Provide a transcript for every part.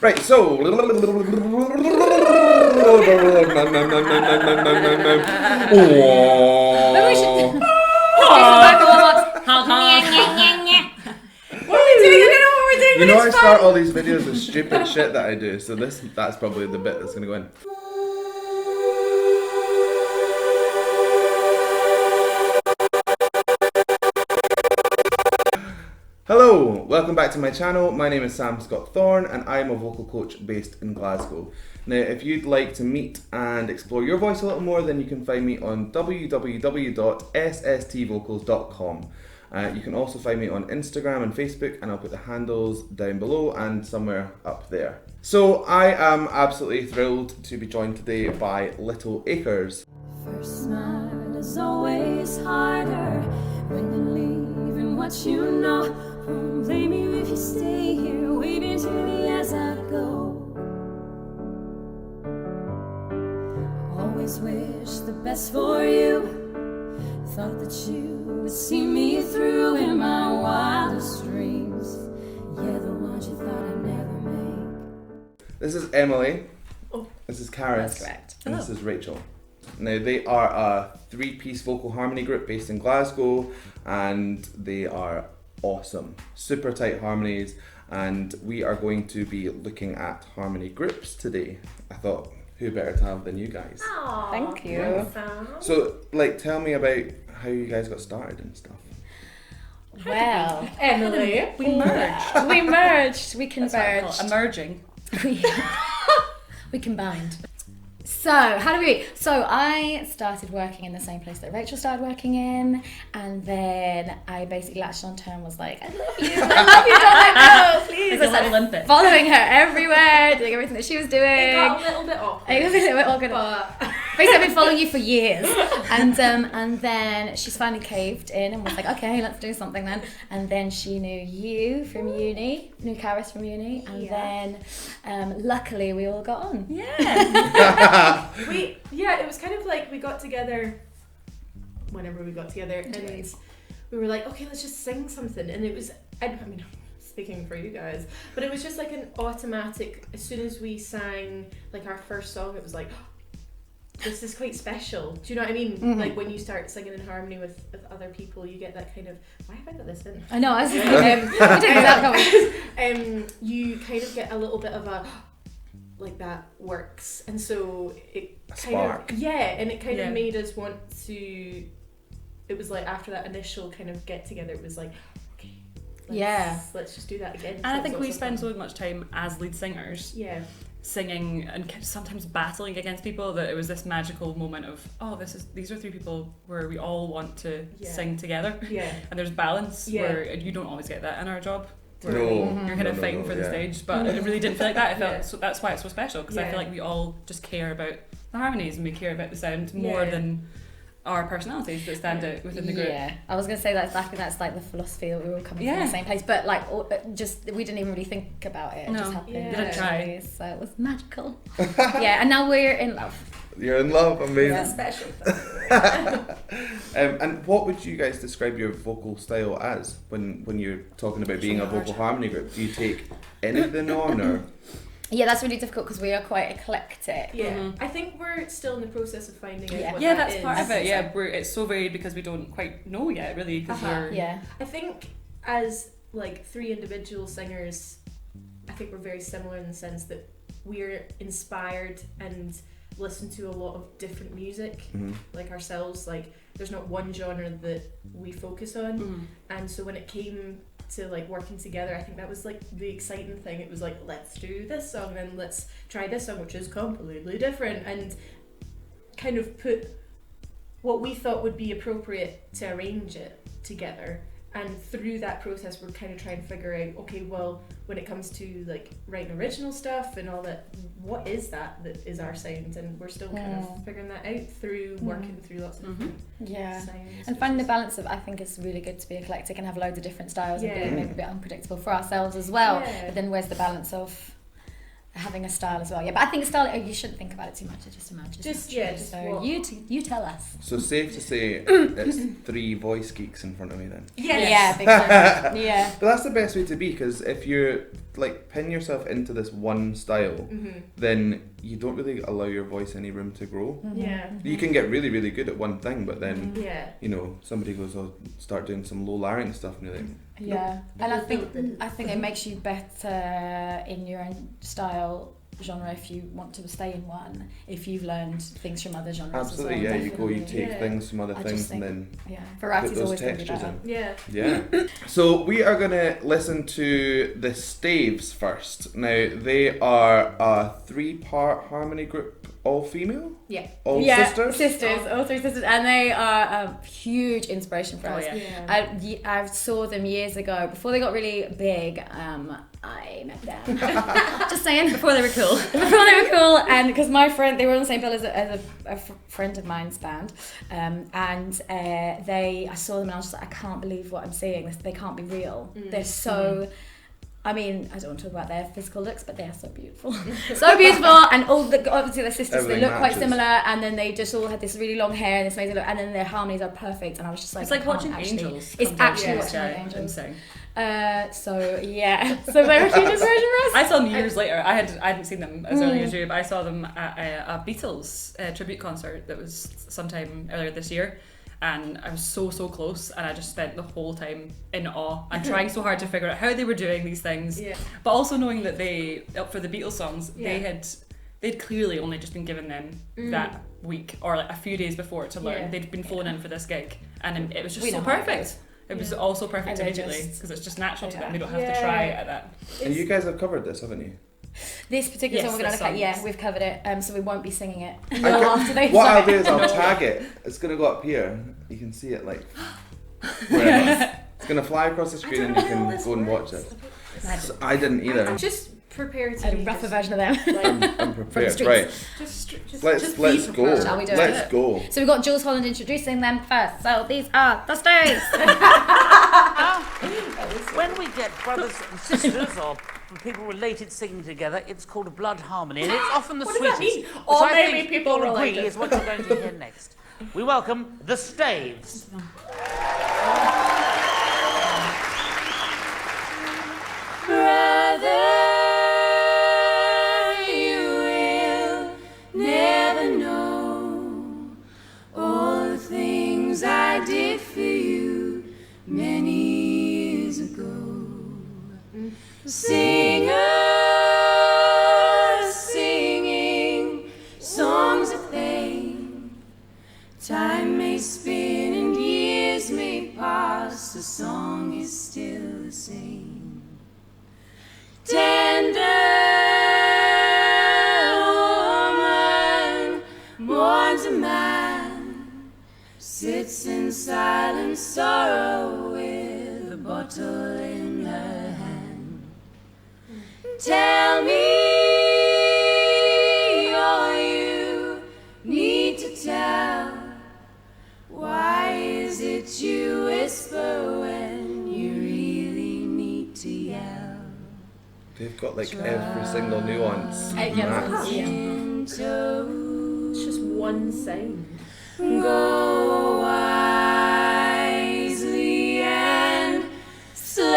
Right, so. You know I start all these videos with stupid shit that I do, so that's probably the bit that's gonna go in. Hello, welcome back to my channel. My name is Sam Scott-Thorne and I am a vocal coach based in Glasgow. Now, if you'd like to meet and explore your voice a little more, then you can find me on www.sstvocals.com. You can also find me on Instagram and Facebook, and I'll put the handles down below and somewhere up there. So I am absolutely thrilled to be joined today by Little Acres. First smile is always harder when you're leaving what you know. Won't blame you if you stay here, waving to me as I go. Always wish the best for you. Thought that you would see me through in my wildest dreams. Yeah, the ones you thought I'd never make. This is Emily. Oh, this is Karis. that's correct. And this is Rachel. Now, they are a three-piece vocal harmony group based in Glasgow, and they are awesome. Super tight harmonies, and we are going to be looking at harmony groups today. I thought, who better to have than you guys? Aww, thank you. So, tell me about how you guys got started and stuff. Well, Emily, we merged. We converged. Emerging. We combined. So, how do we meet? So, I started working in the same place that Rachel started working in, and then I basically latched onto her and was like, I love you, don't let go, please. It's like Olympics. Following her everywhere, doing everything that she was doing. It got a little bit awkward. It got a little bit awkward. Basically, I've been following you for years, and then she's finally caved in and was like, okay, let's do something then. And then she knew you from uni, knew Karis from uni, and then luckily we all got on. Yeah. It was kind of like we got together whenever we got together, and we were like, okay, let's just sing something. And it was, I mean, speaking for you guys, but it was just like an automatic. As soon as we sang like our first song, it was like, this is quite special. Do you know what I mean? Mm-hmm. Like when you start singing in harmony with other people, you get that kind of, why have I got this in? I know, I was just you kind of get a little bit of a, like that works, and so it kind of it kind of made us want to. It was like after that initial kind of get together, it was like, okay, let's just do that again. And I think we spend so much time as lead singers, singing and sometimes battling against people, that it was this magical moment of, these are three people where we all want to sing together, and there's balance where you don't always get that in our job. You're kind of fighting for the stage, but it really didn't feel like that. I felt so that's why it's so special, because I feel like we all just care about the harmonies and we care about the sound more than our personalities that stand out within the group. Yeah, I was gonna say that's like the philosophy that we were all coming from the same place, but we didn't even really think about it. It just happened. Didn't try. So it was magical. And now we're in love. You're in love, amazing. That's special. And what would you guys describe your vocal style as when you're talking about being a vocal harmony group? Do you take anything on, or? Yeah, that's really difficult because we are quite eclectic. Yeah, I think we're still in the process of finding out what that's part of it. Yeah, it's so varied because we don't quite know yet, really. Because I think as like three individual singers, I think we're very similar in the sense that we're inspired and listen to a lot of different music, like ourselves. Like there's not one genre that we focus on, and so when it came to like working together, I think that was like the exciting thing. It was like, let's do this song, then let's try this song, which is completely different, and kind of put what we thought would be appropriate to arrange it together. And through that process, we're kind of trying to figure out, okay, well, when it comes to like writing original stuff and all that, what is that is our sound? And we're still kind of figuring that out through working through lots of different sounds. And finding the balance of, I think it's really good to be eclectic and have loads of different styles and be maybe a bit unpredictable for ourselves as well. But then where's the balance of having a style as well. Yeah, but I think style, you shouldn't think about it too much. It just emerges. So you tell us. So safe to say it's 3 voice geeks in front of me then. Yes. Yeah, big time. Yeah. But that's the best way to be, because if you like pin yourself into this one style, then you don't really allow your voice any room to grow. Yeah. You can get really, really good at one thing, but then Yeah. somebody goes, "Oh, start doing some low larynx stuff," and you're like, Yeah, and I think it makes you better in your own style genre if you want to stay in one. If you've learned things from other genres, absolutely, as well, you take things from other things and then variety's put those always going to be textures better. in. Yeah. So we are going to listen to the Staves first. Now they are a 3-part harmony group, all female. Yeah. All sisters. All 3 sisters, and they are a huge inspiration for us. Yeah. I saw them years ago before they got really big. I met them. Just saying. Before they were cool. And because my friend, they were on the same bill as a friend of mine's band, I saw them and I was just like, I can't believe what I'm seeing. They can't be real. They're so. I mean, I don't want to talk about their physical looks, but they are so beautiful. So beautiful, and obviously their sisters, Everything they look quite matches. similar, and then they just all had this really long hair and this amazing look, and then their harmonies are perfect, and I was just like, It's like watching actually, angels. It's actually watching and angels. sing. So they're a huge inspiration for us. I saw them years later. I hadn't seen them as early as you, but I saw them at a Beatles tribute concert that was sometime earlier this year. And I was so close, and I just spent the whole time in awe and trying so hard to figure out how they were doing these things, but also knowing that they, for the Beatles songs, they'd clearly only just been given them that week or like a few days before to learn. They'd been flown in for this gig, and it was just so perfect. It was all so perfect immediately because it's just natural to them. They don't have to try at that. And you guys have covered this, haven't you? This particular song we're going to look at, we've covered it, so we won't be singing it. What I'll do is I'll tag it. It's going to go up here. You can see it like wherever. It's going to fly across the screen and you can go and watch it. So I didn't either. I'm just prepared to A rougher version of them. I'm prepared. streets. Right. Just Let's be go. prepared. Shall we do Let's it? go. So we've got Jules Holland introducing them first. So these are the Staves. When we get brothers and sisters or people related singing together, it's called a blood harmony, and it's often the What does that sweetest. mean? Which Or I maybe think people you'll agree related. is what you're going to hear next. We welcome the Staves. Never know all the things I did for you many years ago. Singers singing songs of pain. Time may spin and years may pass. The song is still the same. Tender woman mourns a man, sits in silent sorrow with a bottle in her hand. Tell me all you need to tell. Why is it you whisper when you really need to yell? They've got like every single nuance. matched. It's just one sound. Go wisely and slow.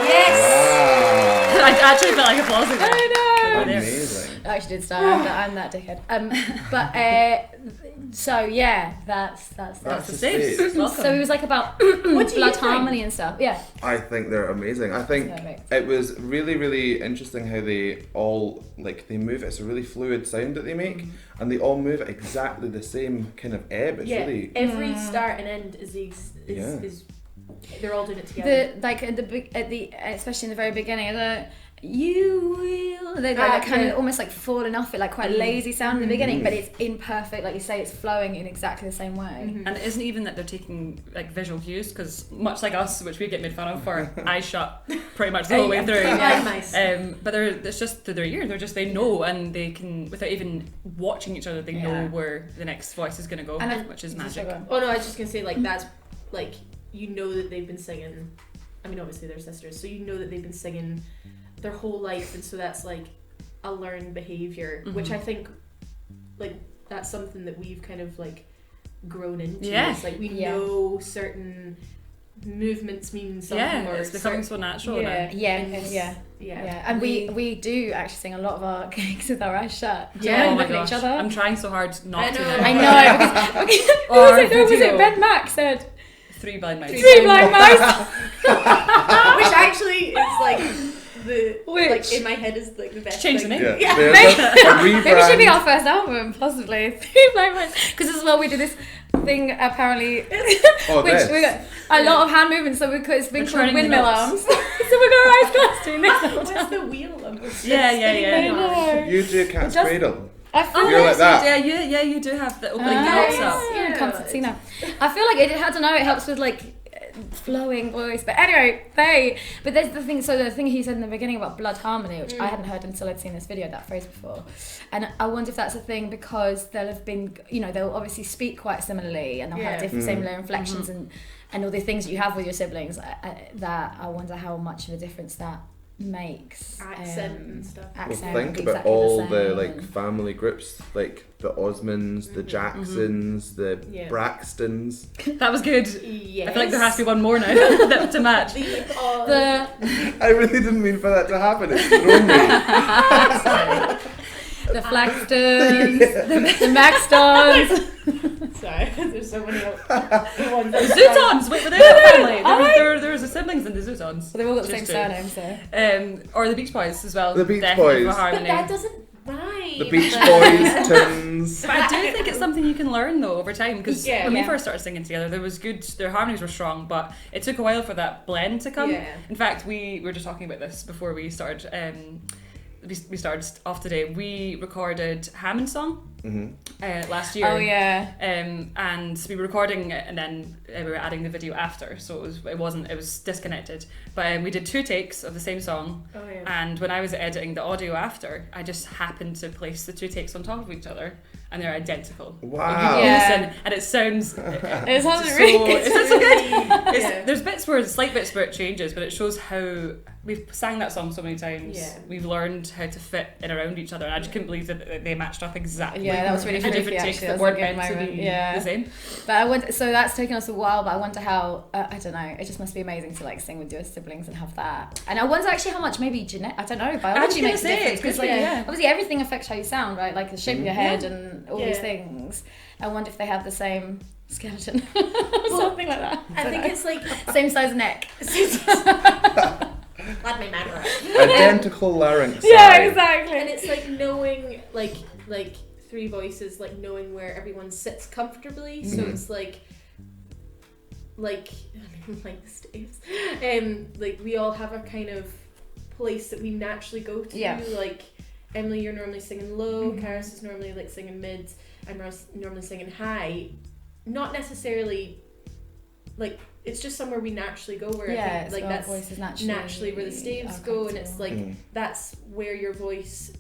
Wow. I actually felt like applauding them. I know. Amazing. I actually did start. I'm that dickhead. So yeah, that's That's that. the Staves. Staves. Welcome. So it was like about What do you blood think? harmony and stuff. Yeah. I think they're amazing. I think Perfect. it was really, really interesting how they all they move. It's a really fluid sound that they make, and they all move at exactly the same kind of ebb. It's really every start and end is is they're all doing it together. Especially in the very beginning, you will. They're like kind of almost like falling off it, like quite lazy sound in the beginning, but it's in perfect, like you say, it's flowing in exactly the same way. And it isn't even that they're taking like visual cues, because much like us, which we get made fun of for eyes shut pretty much the whole way through. But it's just through their ear. They know, and they can, without even watching each other, they know where the next voice is going to go, which is magic. Oh no, I was just gonna say, like, that's like, you know that they've been singing. I mean, obviously they're sisters, so you know that they've been singing their whole life, and so that's like a learned behaviour, which I think, like, that's something that we've kind of like grown into. It's like we know certain movements mean something, or it's becoming so natural now. And we do actually sing a lot of our gigs with our eyes shut. Oh my gosh, each other. I'm trying so hard not to. I know, because was it Ben Mack said? Three blind mice. Three blind mice. Which actually is like like in my head is like the best. Change the name. Maybe it should be our first album, possibly. Three blind mice. Because as well we did this thing apparently, which we got a lot of hand movements, so it's been called windmill arms. So we got our eyes closed doing this. What's the wheel of it? Yeah. You do Cat's Cradle. I feel like that. Yeah, you do have the opening notes up. Yeah, concertina. I feel like I don't know, it helps with like flowing voice. But anyway, but there's the thing. So the thing he said in the beginning about blood harmony, which I hadn't heard until I'd seen this video, that phrase before, and I wonder if that's a thing because they'll have been, they'll obviously speak quite similarly, and they'll have different similar inflections and all the things that you have with your siblings. That I wonder how much of a difference that makes. Accent and stuff. Well, think about all the like family groups, like the Osmonds, the Jacksons, the Braxtons. That was good. Yes. I feel like there has to be one more now to match. I really didn't mean for that to happen. It's thrown me. The Flaxtons, the Maxtons. Sorry, there's so many ones. The Zootons! Wait, were they a family? There was the siblings in the Zootons. Well, they've all got the same surname, so. Or the Beach Boys as well. The Beach Boys. But that doesn't rhyme. The Beach Boys, Tins. But I do think it's something you can learn though over time, because when we first started singing together, their harmonies were strong, but it took a while for that blend to come. In fact, we were just talking about this before we started. We started off today. We recorded Hammond song last year. Oh yeah. And we were recording it, and then we were adding the video after, so it was disconnected. But we did 2 takes of the same song. Oh yeah. And when I was editing the audio after, I just happened to place the 2 takes on top of each other, and they're identical. Wow. You listen, and it sounds. It sounds really good. It's so good. There's slight bits where it changes, but it shows how we've sang that song so many times. Yeah. We've learned how to fit in around each other, and I just couldn't believe that they matched up exactly. Yeah, that was really and freaky, different takes actually. that That was a weren't good meant to moment. be the same. But so that's taken us a while, but I wonder how, I don't know, it just must be amazing to like sing with your siblings and have that. And I wonder actually how much maybe I don't know, biology makes a difference, because like obviously everything affects how you sound, right? Like the shape of your head and all these things. I wonder if they have the same skeleton or something like that. I think it's like same size neck. Let me remember. Identical larynx. Yeah, exactly. And it's like knowing like 3 voices, like knowing where everyone sits comfortably. So it's like the Staves. Like we all have a kind of place that we naturally go to. Yeah. Like Emily, you're normally singing low. Karis is normally like singing mid. I'm normally singing high. Not necessarily like, it's just somewhere we naturally go, where I think like that's voices naturally where the Staves go, and it's like that's where your voice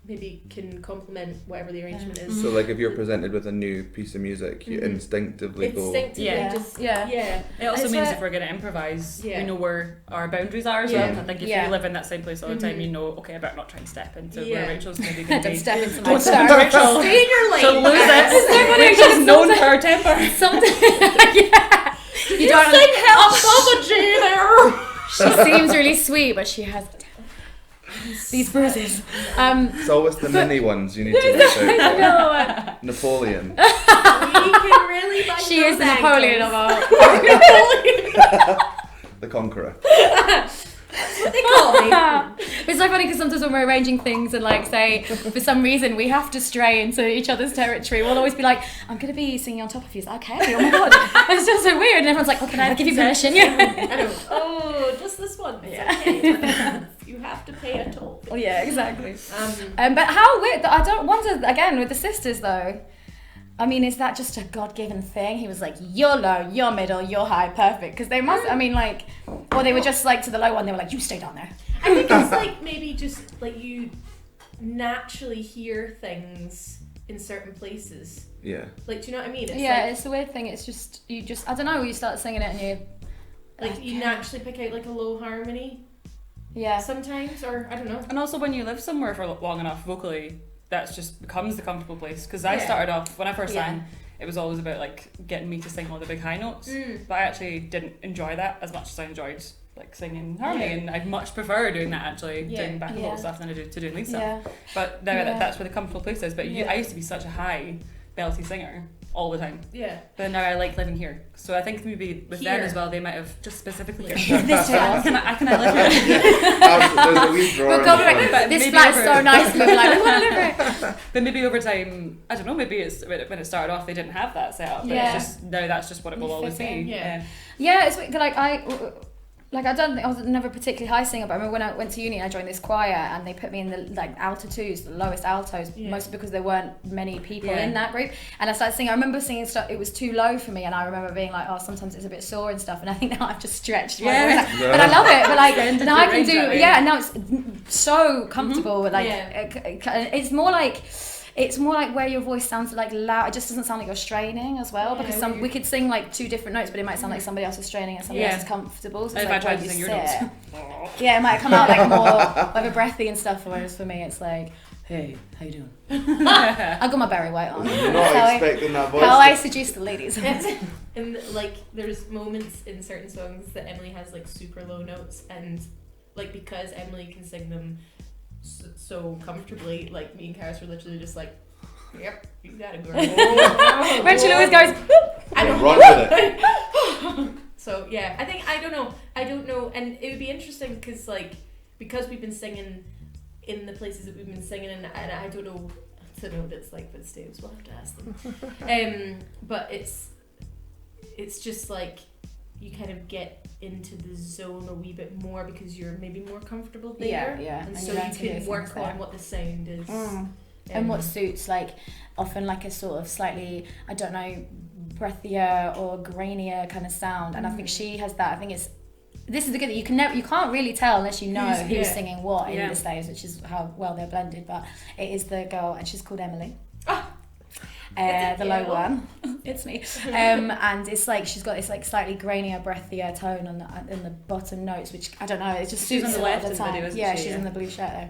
maybe can complement whatever the arrangement is. So like if you're presented with a new piece of music, you instinctively go. It also means if we're going to improvise, we know where our boundaries are as well. I think if you live in that same place all the time, you know, okay, I better not try and step into where Rachel's maybe going to be. Don't step into my star. Rachel. Stay in your lane. She'll lose it. Rachel's known for her temper. You don't sing help Baba G there. She seems really sweet, but she has these bruises. It's always the mini ones you need to watch out for. Napoleon. We can really bite She is the Napoleon of our. The Conqueror. That's what they call me. It's so funny because sometimes when we're arranging things and like say for some reason we have to stray into each other's territory, we'll always be like, I'm going to be singing on top of you. Okay, oh my god. It's just so weird, and everyone's like, okay, I'll give you permission. I know. Oh, just this one. It's okay. You have to pay a toll. Oh yeah, exactly. But how weird, I don't wonder, again, with the sisters though, I mean, is that just a God-given thing? He was like, you're low, you're middle, you're high, perfect. Because they must, I mean, like, or they were just like to the low one, they were like, you stay down there. I think it's like maybe just like you naturally hear things in certain places. Yeah. Like, do you know what I mean? It's a weird thing. It's just, I don't know, you start singing it and you naturally pick out like a low harmony. Yeah. Sometimes, or I don't know. And also when you live somewhere for long enough vocally, that's just becomes the comfortable place. Because I started off, when I first sang, it was always about like getting me to sing all the big high notes. But I actually didn't enjoy that as much as I enjoyed like singing harmony, and I'd much prefer doing that actually, doing back vocal stuff than I do to doing lead stuff. But now that's where the comfortable place is. But I used to be such a high belty singer all the time. Yeah. But now I like living here. So I think maybe with them as well, they might have just specifically here. This house. Can I live here? We'll go right. This flat's so nice. We'll be like, we want to live here. But maybe over time, I don't know, maybe it's when it started off they didn't have that set up. But it's just now that's just what it will always be. Yeah, it's like I don't think I was never a particularly high singer, but I remember when I went to uni, I joined this choir, and they put me in the like alto twos, the lowest altos, mostly because there weren't many people in that group. And I started singing. I remember singing stuff. It was too low for me, and I remember being like, oh, sometimes it's a bit sore and stuff. And I think now I've just stretched. But I love it. But like now I can do. Yeah, and now it's so comfortable. Like it's more like. It's more like where your voice sounds like loud. It just doesn't sound like you're straining as well, because we could sing like two different notes, but it might sound like somebody else is straining and somebody else is comfortable. So it's like where you sit. It might come out like more over breathy and stuff. Whereas for me, it's like, hey, how you doing? I got my Barry White on. You're not expecting that voice. How I seduce the ladies. And like, there's moments in certain songs that Emily has like super low notes, and like because Emily can sing them so comfortably, like me and Karis were literally just like, yep, you gotta go. When she always goes, I don't run with it. So yeah, I don't know, and it would be interesting because we've been singing in the places that we've been singing in, and I don't know what it's like with Staves. We'll have to ask them. But it's just like you kind of get into the zone a wee bit more because you're maybe more comfortable there. And so you can work on what the sound is. And what suits, like often like a sort of slightly, I don't know, breathier or grainier kind of sound. And I think she has that. I think this is the good thing. You can't really tell unless you know who's singing what in the Staves, which is how well they're blended. But it is the girl, and she's called Emily. The low one, it's me, and it's like she's got this like slightly grainier, breathier tone on in the bottom notes, which I don't know, it just suits on the a lot left of the time. video, She's in the blue shirt there.